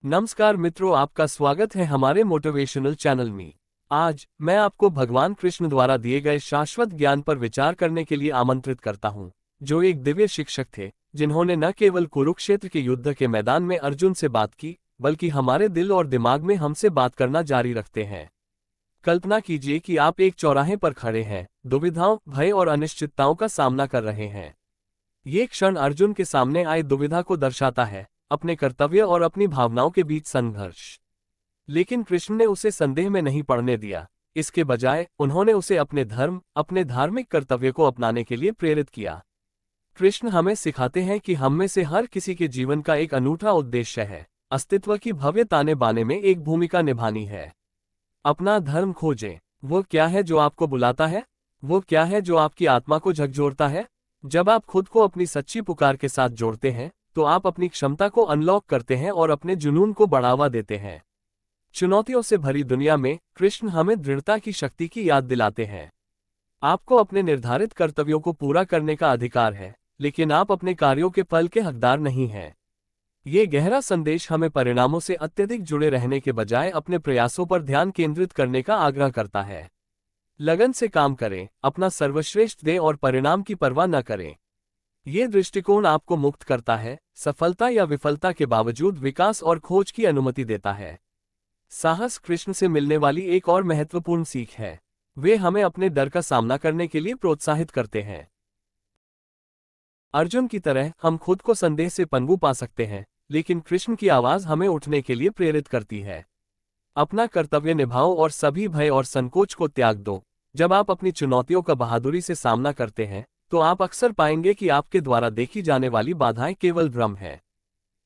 नमस्कार मित्रों, आपका स्वागत है हमारे मोटिवेशनल चैनल में। आज मैं आपको भगवान कृष्ण द्वारा दिए गए शाश्वत ज्ञान पर विचार करने के लिए आमंत्रित करता हूं, जो एक दिव्य शिक्षक थे, जिन्होंने न केवल कुरुक्षेत्र के युद्ध के मैदान में अर्जुन से बात की, बल्कि हमारे दिल और दिमाग में हमसे बात करना जारी रखते हैं। कल्पना कीजिए कि आप एक चौराहे पर खड़े हैं, दुविधाओं, भय और अनिश्चितताओं का सामना कर रहे हैं। ये क्षण अर्जुन के सामने आए दुविधा को दर्शाता है, अपने कर्तव्य और अपनी भावनाओं के बीच संघर्ष। लेकिन कृष्ण ने उसे संदेह में नहीं पड़ने दिया। इसके बजाय उन्होंने उसे अपने धर्म, अपने धार्मिक कर्तव्य को अपनाने के लिए प्रेरित किया। कृष्ण हमें सिखाते हैं कि हम में से हर किसी के जीवन का एक अनूठा उद्देश्य है, अस्तित्व की भव्य ताने बाने में एक भूमिका निभानी है। अपना धर्म खोजें। वो क्या है जो आपको बुलाता है? वो क्या है जो आपकी आत्मा को झकझोरता है? जब आप खुद को अपनी सच्ची पुकार के साथ जोड़ते हैं, तो आप अपनी क्षमता को अनलॉक करते हैं और अपने जुनून को बढ़ावा देते हैं। चुनौतियों से भरी दुनिया में कृष्ण हमें दृढ़ता की शक्ति की याद दिलाते हैं। आपको अपने निर्धारित कर्तव्यों को पूरा करने का अधिकार है, लेकिन आप अपने कार्यों के फल के हकदार नहीं हैं। ये गहरा संदेश हमें परिणामों से अत्यधिक जुड़े रहने के बजाय अपने प्रयासों पर ध्यान केंद्रित करने का आग्रह करता है। लगन से काम करें, अपना सर्वश्रेष्ठ दें और परिणाम की परवाह न करें। ये दृष्टिकोण आपको मुक्त करता है, सफलता या विफलता के बावजूद विकास और खोज की अनुमति देता है। साहस कृष्ण से मिलने वाली एक और महत्वपूर्ण सीख है। वे हमें अपने डर का सामना करने के लिए प्रोत्साहित करते हैं। अर्जुन की तरह हम खुद को संदेह से पनगू पा सकते हैं, लेकिन कृष्ण की आवाज हमें उठने के लिए प्रेरित करती है। अपना कर्तव्य निभाओ और सभी भय और संकोच को त्याग दो। जब आप अपनी चुनौतियों का बहादुरी से सामना करते हैं, तो आप अक्सर पाएंगे कि आपके द्वारा देखी जाने वाली बाधाएं केवल भ्रम है।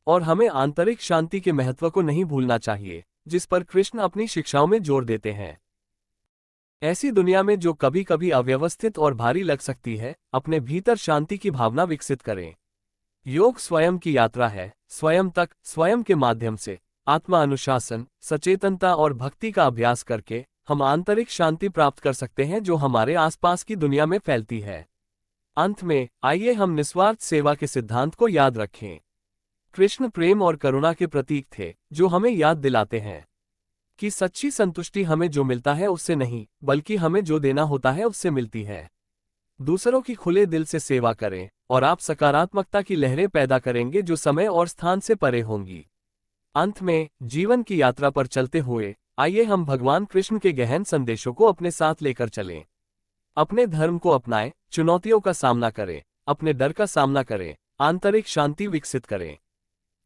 और हमें आंतरिक शांति के महत्व को नहीं भूलना चाहिए, जिस पर कृष्ण अपनी शिक्षाओं में जोर देते हैं। ऐसी दुनिया में जो कभी कभी अव्यवस्थित और भारी लग सकती है, अपने भीतर शांति की भावना विकसित करें। योग स्वयं की यात्रा है, स्वयं तक, स्वयं के माध्यम से आत्मा अनुशासन, सचेतनता और भक्ति का अभ्यास करके हम आंतरिक शांति प्राप्त कर सकते हैं, जो हमारे आसपास की दुनिया में फैलती है। अंत में आइए हम निस्वार्थ सेवा के सिद्धांत को याद रखें। कृष्ण प्रेम और करुणा के प्रतीक थे, जो हमें याद दिलाते हैं कि सच्ची संतुष्टि हमें जो मिलता है उससे नहीं, बल्कि हमें जो देना होता है उससे मिलती है। दूसरों की खुले दिल से सेवा करें और आप सकारात्मकता की लहरें पैदा करेंगे, जो समय और स्थान से परे होंगी। अंत में जीवन की यात्रा पर चलते हुए आइए हम भगवान कृष्ण के गहन संदेशों को अपने साथ लेकर चलें। अपने धर्म को अपनाएं, चुनौतियों का सामना करें, अपने डर का सामना करें, आंतरिक शांति विकसित करें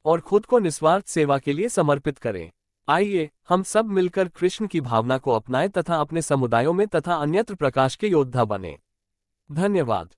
और खुद को निस्वार्थ सेवा के लिए समर्पित करें। आइए हम सब मिलकर कृष्ण की भावना को अपनाएं तथा अपने समुदायों में तथा अन्यत्र प्रकाश के योद्धा बनें। धन्यवाद।